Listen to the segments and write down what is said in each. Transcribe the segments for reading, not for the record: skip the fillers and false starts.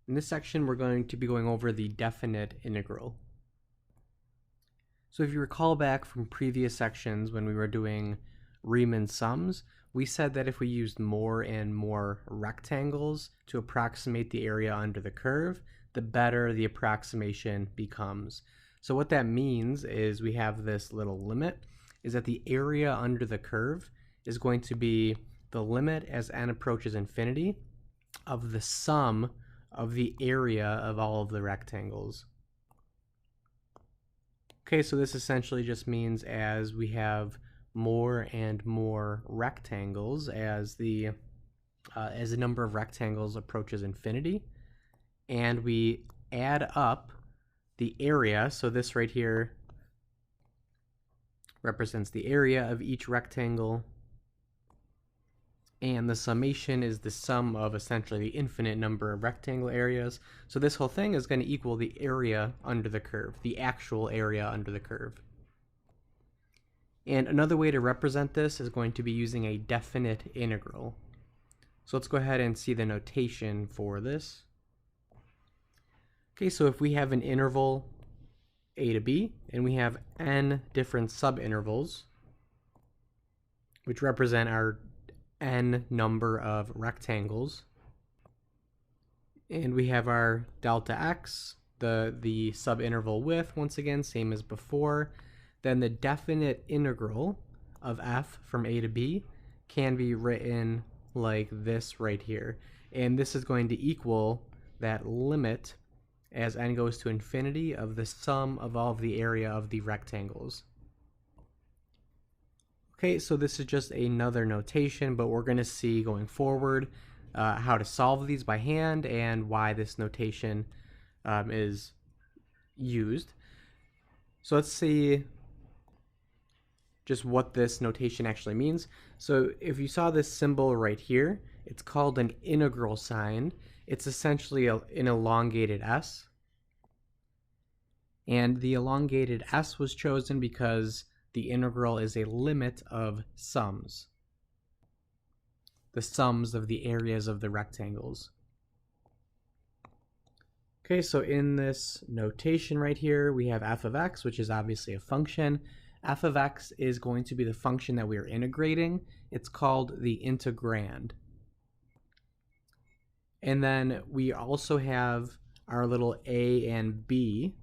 In this section, we're going to be going over the definite integral. So if you recall back from previous sections when we were doing Riemann sums, we said that if we used more and more rectangles to approximate the area under the curve, the better the approximation becomes. So what that means is we have this little limit, is that the area under the curve is going to be the limit as n approaches infinity of the sum of the area of all of the rectangles. Okay, so this essentially just means as we have more and more rectangles, as the number of rectangles approaches infinity, and we add up the area, so this right here represents the area of each rectangle, and the summation is the sum of essentially the infinite number of rectangle areas. So this whole thing is going to equal the area under the curve, the actual area under the curve. And another way to represent this is going to be using a definite integral. So let's go ahead and see the notation for this. Okay, so if we have an interval a to b, and we have n different subintervals, which represent our n number of rectangles, and we have our delta x, the subinterval width, once again same as before, then the definite integral of f from a to b can be written like this right here, and this is going to equal that limit as n goes to infinity of the sum of all of the area of the rectangles. Okay, so this is just another notation, but we're going to see going forward how to solve these by hand and why this notation is used. So let's see just what this notation actually means. So if you saw this symbol right here, it's called an integral sign. It's essentially an elongated S. And the elongated S was chosen because the integral is a limit of sums, the sums of the areas of the rectangles. Okay, so in this notation right here, we have f of x, which is obviously a function. F of x is going to be the function that we are integrating. It's called the integrand. And then we also have our little a and b.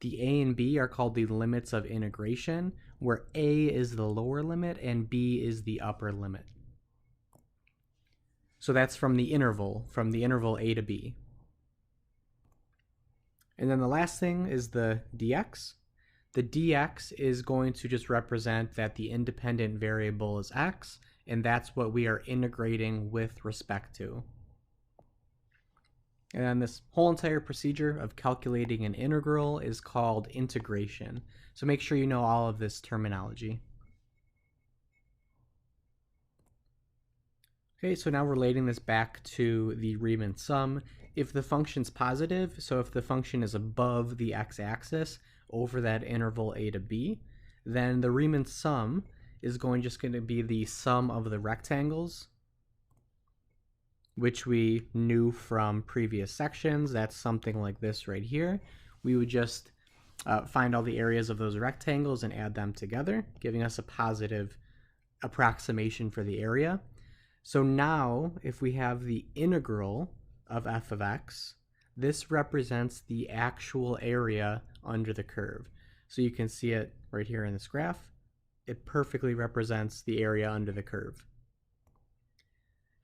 The a and b are called the limits of integration, where a is the lower limit and b is the upper limit. So that's from the interval a to b. And then the last thing is the dx. The dx is going to just represent that the independent variable is x, and that's what we are integrating with respect to. And this whole entire procedure of calculating an integral is called integration. So make sure you know all of this terminology. Okay, so now relating this back to the Riemann sum, if the function's positive, so if the function is above the x-axis over that interval a to b, then the Riemann sum is just going to be the sum of the rectangles, which we knew from previous sections. That's something like this right here. We would just find all the areas of those rectangles and add them together, giving us a positive approximation for the area. So now, if we have the integral of f of x, this represents the actual area under the curve. So you can see it right here in this graph. It perfectly represents the area under the curve.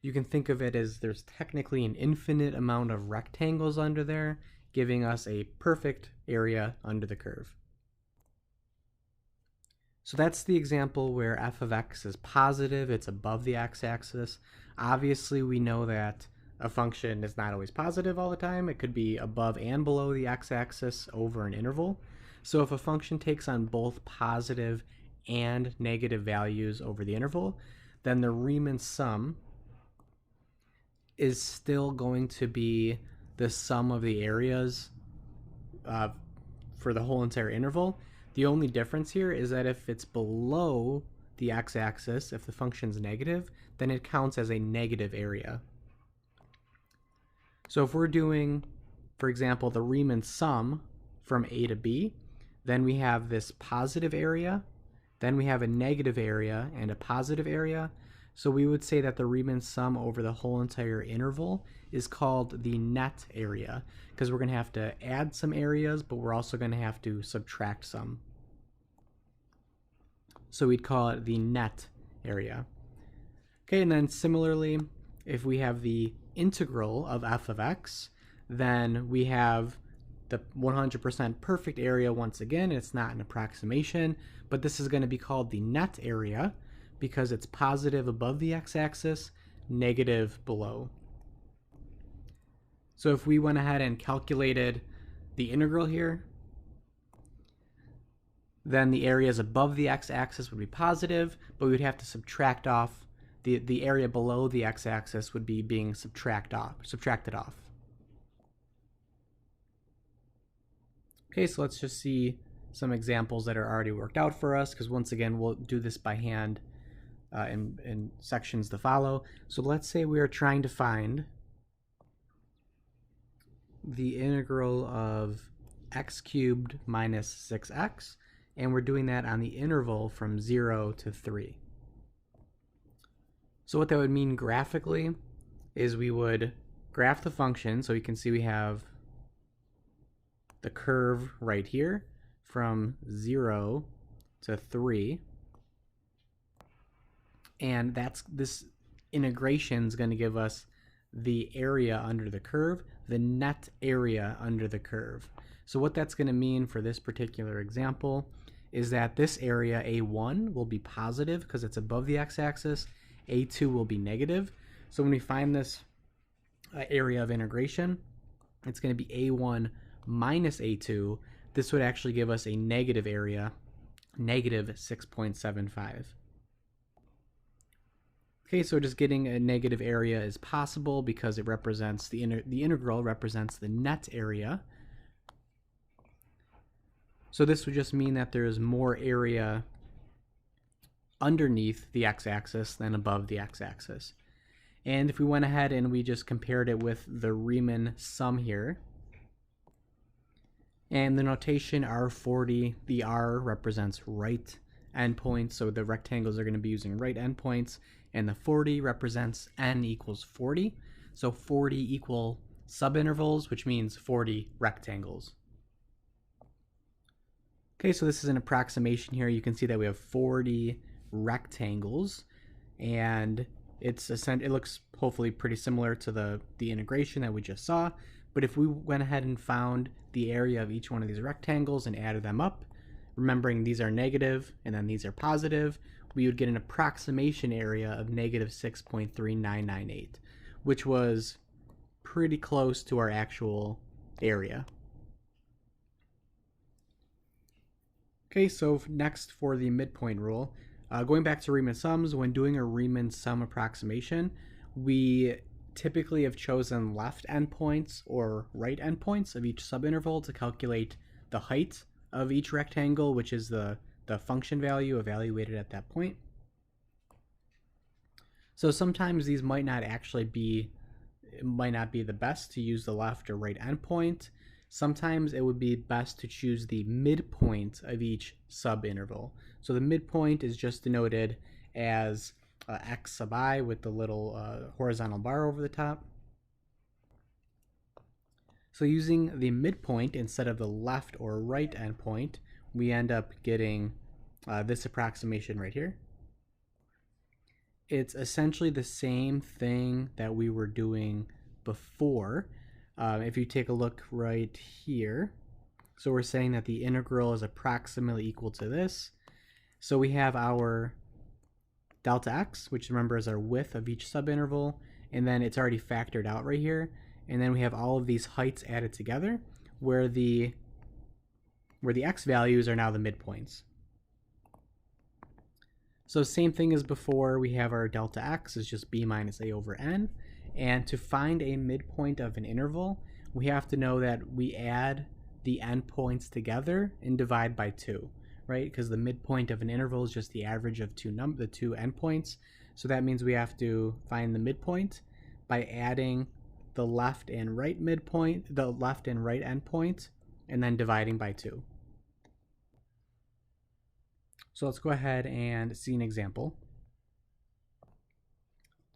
You can think of it as there's technically an infinite amount of rectangles under there, giving us a perfect area under the curve. So that's the example where f of x is positive, it's above the x-axis. Obviously, we know that a function is not always positive all the time. It could be above and below the x-axis over an interval. So if a function takes on both positive and negative values over the interval, then the Riemann sum is still going to be the sum of the areas for the whole entire interval. The only difference here is that if it's below the x-axis, if the function's negative, then it counts as a negative area. So if we're doing, for example, the Riemann sum from A to B, then we have this positive area, then we have a negative area and a positive area. So we would say that the Riemann sum over the whole entire interval is called the net area, because we're going to have to add some areas, but we're also going to have to subtract some. So we'd call it the net area. Okay, and then similarly, if we have the integral of f of x, then we have the 100% perfect area once again. It's not an approximation, but this is going to be called the net area because it's positive above the x-axis, negative below. So if we went ahead and calculated the integral here, then the areas above the x-axis would be positive, but we would have to subtract off the area below the x-axis would be being subtracted off. Okay, so let's just see some examples that are already worked out for us, because once again, we'll do this by hand in sections to follow. So let's say we are trying to find the integral of x cubed minus 6x, and we're doing that on the interval from 0 to 3. So what that would mean graphically is we would graph the function, so you can see we have the curve right here from 0 to 3, and this integration is going to give us the area under the curve, the net area under the curve. So what that's going to mean for this particular example is that this area A1 will be positive because it's above the x-axis, A2 will be negative. So when we find this area of integration, it's going to be A1 minus A2. This would actually give us a negative area, negative 6.75. Okay, so just getting a negative area is possible because it represents the integral represents the net area. So this would just mean that there is more area underneath the x-axis than above the x-axis. And if we went ahead and we just compared it with the Riemann sum here, and the notation R40, the R represents right endpoints, so the rectangles are going to be using right endpoints, and the 40 represents n equals 40, so 40 equal subintervals, which means 40 rectangles. Okay, so this is an approximation here. You can see that we have 40 rectangles, and it looks hopefully pretty similar to the integration that we just saw. But if we went ahead and found the area of each one of these rectangles and added them up, remembering these are negative and then these are positive, we would get an approximation area of negative 6.3998, which was pretty close to our actual area. Okay, so next for the midpoint rule, going back to Riemann sums, when doing a Riemann sum approximation, we typically have chosen left endpoints or right endpoints of each subinterval to calculate the height of each rectangle, which is the function value evaluated at that point. So sometimes these might not be the best to use the left or right endpoint. Sometimes it would be best to choose the midpoint of each subinterval. So the midpoint is just denoted as x sub I with the little horizontal bar over the top. So using the midpoint instead of the left or right endpoint, we end up getting this approximation right here. It's essentially the same thing that we were doing before. If you take a look right here, so we're saying that the integral is approximately equal to this. So we have our delta x, which remember is our width of each subinterval, and then it's already factored out right here. And then we have all of these heights added together, where the x values are now the midpoints. So same thing as before, we have our delta x is just b minus a over n. And to find a midpoint of an interval, we have to know that we add the endpoints together and divide by 2, right? Because the midpoint of an interval is just the average of the two endpoints. So that means we have to find the midpoint by adding the left and right midpoint, the left and right endpoint, and then dividing by 2. So let's go ahead and see an example.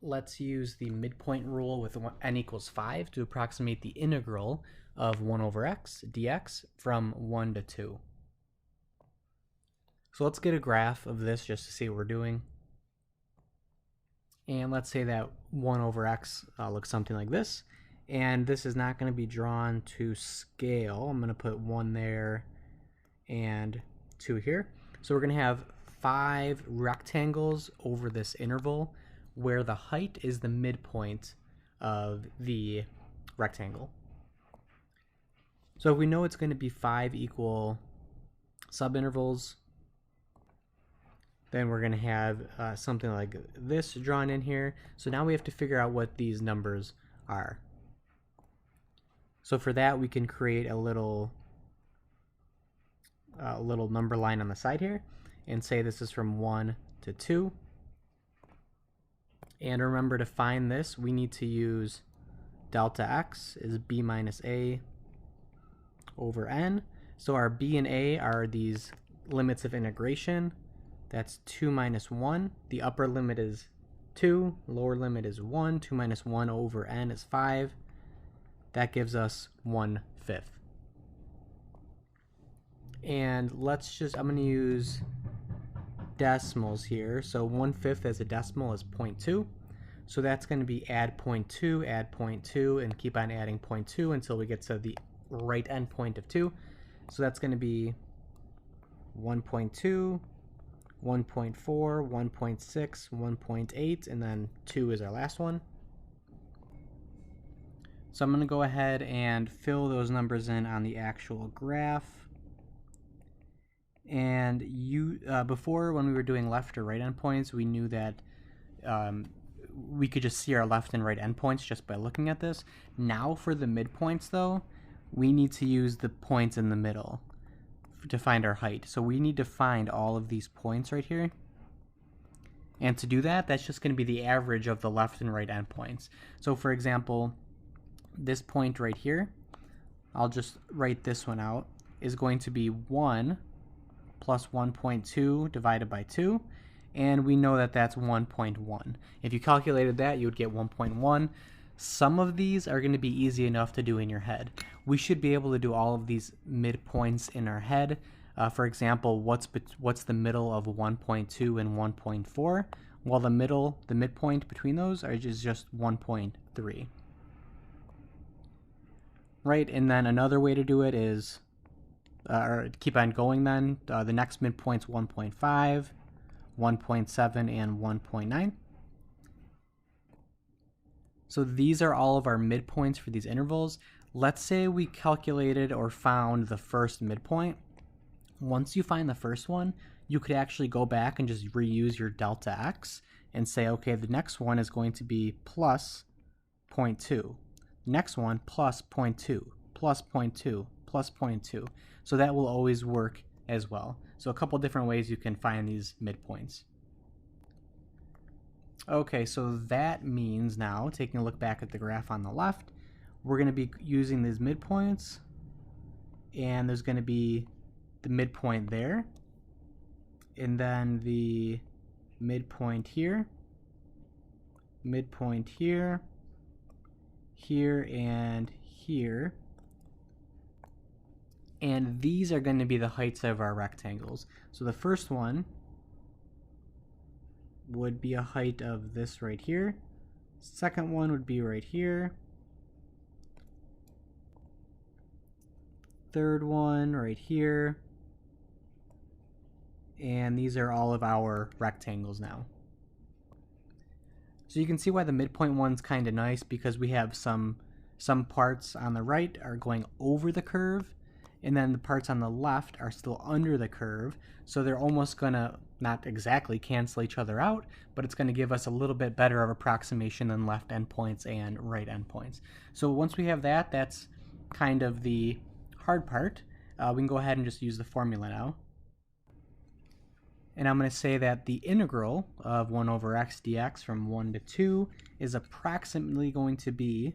Let's use the midpoint rule with n equals 5 to approximate the integral of 1 over x dx from 1 to 2. So let's get a graph of this just to see what we're doing. And let's say that 1 over x looks something like this. And this is not going to be drawn to scale. I'm going to put 1 there and 2 here. So we're going to have 5 rectangles over this interval where the height is the midpoint of the rectangle. So if we know it's going to be 5 equal subintervals, then we're going to have something like this drawn in here. So now we have to figure out what these numbers are. So for that, we can create a little number line on the side here and say this is from 1 to 2. And remember, to find this, we need to use delta x is b minus a over n. So our b and a are these limits of integration. That's 2 minus 1. The upper limit is 2, lower limit is 1. 2 minus 1 over n is 5. That gives us 1/5. And I'm going to use decimals here. So 1/5 as a decimal is 0.2. So that's going to be add 0.2, add 0.2, and keep on adding 0.2 until we get to the right endpoint of 2. So that's going to be 1.2, 1.4, 1.6, 1.8, and then 2 is our last one. So I'm going to go ahead and fill those numbers in on the actual graph. And before, when we were doing left or right endpoints, we knew that we could just see our left and right endpoints just by looking at this. Now for the midpoints, though, we need to use the points in the middle to find our height. So we need to find all of these points right here. And to do that, that's just going to be the average of the left and right endpoints. So for example, this point right here, I'll just write this one out, is going to be 1 plus 1.2 divided by 2. And we know that that's 1.1. If you calculated that, you would get 1.1. Some of these are going to be easy enough to do in your head. We should be able to do all of these midpoints in our head. For example, what's the middle of 1.2 and 1.4? Well, the midpoint between those is just 1.3. Right, and then another way to do it is, or keep on going then, the next midpoint's 1.5, 1.7, and 1.9. So these are all of our midpoints for these intervals. Let's say we calculated or found the first midpoint. Once you find the first one, you could actually go back and just reuse your delta x and say, okay, the next one is going to be plus 0.2. Next one, plus 0.2, plus 0.2, plus 0.2. So that will always work as well. So a couple different ways you can find these midpoints. Okay, so that means now, taking a look back at the graph on the left, we're going to be using these midpoints, and there's going to be the midpoint there, and then the midpoint here, here, and here. And these are going to be the heights of our rectangles. So the first one would be a height of this right here. Second one would be right here. Third one right here. And these are all of our rectangles now. So you can see why the midpoint one's kind of nice, because we have some parts on the right are going over the curve, and then the parts on the left are still under the curve, so they're almost going to not exactly cancel each other out, but it's going to give us a little bit better of approximation than left endpoints and right endpoints. So once we have that, that's kind of the hard part. We can go ahead and just use the formula now. And I'm going to say that the integral of 1 over x dx from 1 to 2 is approximately going to be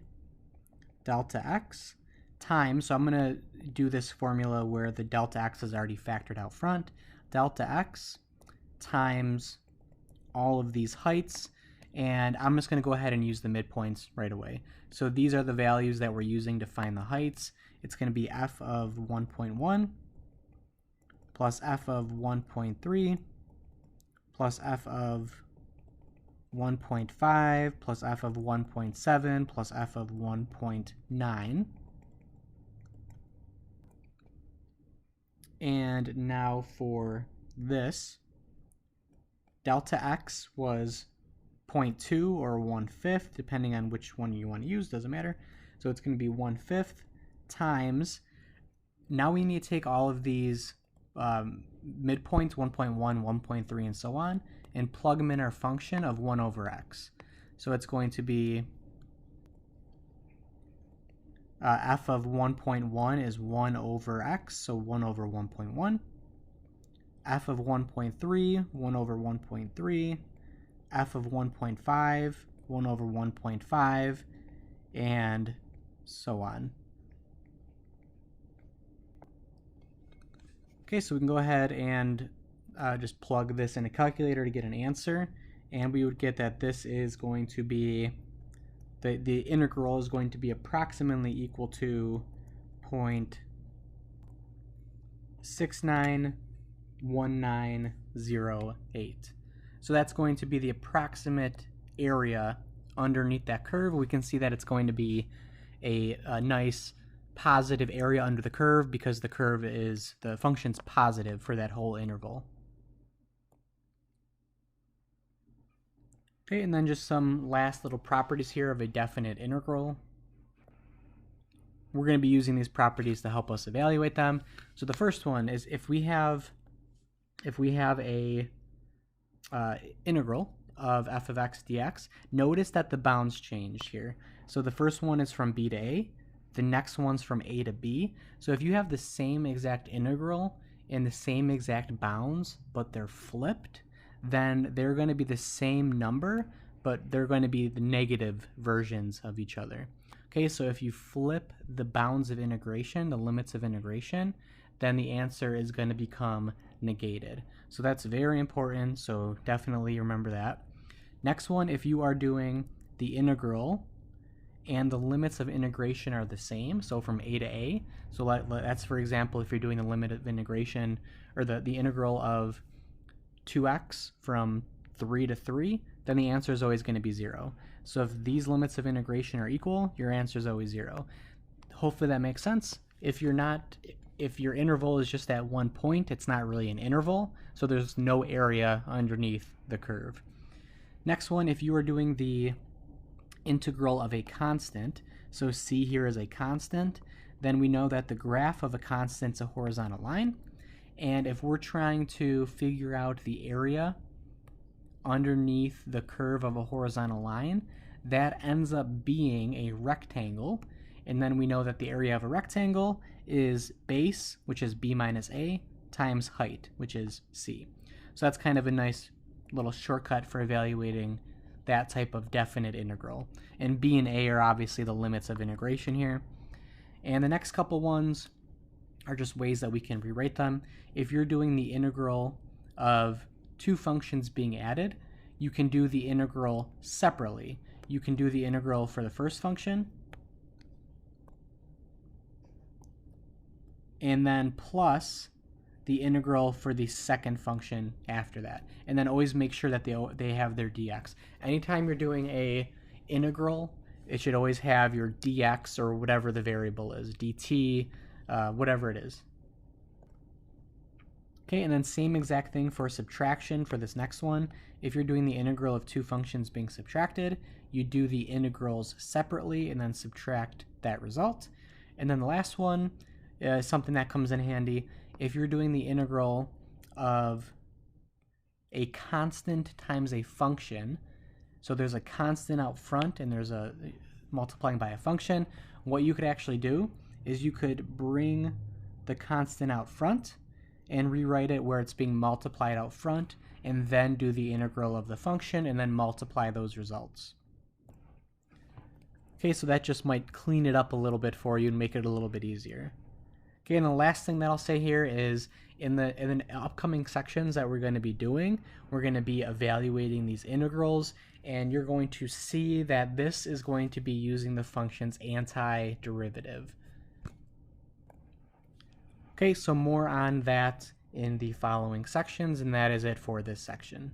delta x times, so I'm going to do this formula where the delta x is already factored out front, delta x times all of these heights, and I'm just going to go ahead and use the midpoints right away. So these are the values that we're using to find the heights. It's going to be f of 1.1 plus f of 1.3 plus f of 1.5 plus f of 1.7 plus f of 1.9. And now for this, delta x was 0.2 or 1/5, depending on which one you want to use, doesn't matter. So it's going to be 1/5 times, now we need to take all of these midpoints, 1.1, 1.3, and so on, and plug them in our function of 1 over x. So it's going to be f of 1.1 is 1 over x, so 1 over 1.1. F of 1.3, 1 over 1.3. F of 1.5, 1 over 1.5, and so on. Okay, so we can go ahead and just plug this in a calculator to get an answer, and we would get that this is going to be, the integral is going to be approximately equal to 0.691908. So that's going to be the approximate area underneath that curve. We can see that it's going to be a nice positive area under the curve because the curve is, the function's positive for that whole interval. Okay, and then just some last little properties here of a definite integral. We're going to be using these properties to help us evaluate them. So the first one is if we have a integral of f of x dx, notice that the bounds change here. So the first one is from b to a, the next one's from a to b. So if you have the same exact integral and the same exact bounds, but they're flipped, then they're going to be the same number, but they're going to be the negative versions of each other. Okay, so if you flip the bounds of integration, the limits of integration, then the answer is going to become negated. So that's very important, so definitely remember that. Next one, if you are doing the integral and the limits of integration are the same, so from a to a, so that's, for example, if you're doing the limit of integration, or the integral of 2x from 3 to 3, then the answer is always going to be 0. So if these limits of integration are equal, your answer is always 0. Hopefully that makes sense. If your interval is just at one point, it's not really an interval, so there's no area underneath the curve. Next one, if you are doing the integral of a constant, so c here is a constant, then we know that the graph of a constant is a horizontal line, and if we're trying to figure out the area underneath the curve of a horizontal line, that ends up being a rectangle, and then we know that the area of a rectangle is base, which is b minus a, times height, which is c. So that's kind of a nice little shortcut for evaluating that type of definite integral. And b and a are obviously the limits of integration here. And the next couple ones are just ways that we can rewrite them. If you're doing the integral of two functions being added, you can do the integral separately. You can do the integral for the first function, and then plus the integral for the second function after that. And then always make sure that they have their dx. Anytime you're doing a integral, it should always have your dx or whatever the variable is, dt, whatever it is. Okay, and then same exact thing for subtraction for this next one. If you're doing the integral of two functions being subtracted, you do the integrals separately and then subtract that result. And then the last one is something that comes in handy. If you're doing the integral of a constant times a function, so there's a constant out front and there's a multiplying by a function, what you could actually do is you could bring the constant out front and rewrite it where it's being multiplied out front, and then do the integral of the function and then multiply those results. Okay, so that just might clean it up a little bit for you and make it a little bit easier. Okay, and the last thing that I'll say here is in the upcoming sections that we're going to be doing, we're going to be evaluating these integrals, and you're going to see that this is going to be using the function's antiderivative. Okay, so more on that in the following sections, and that is it for this section.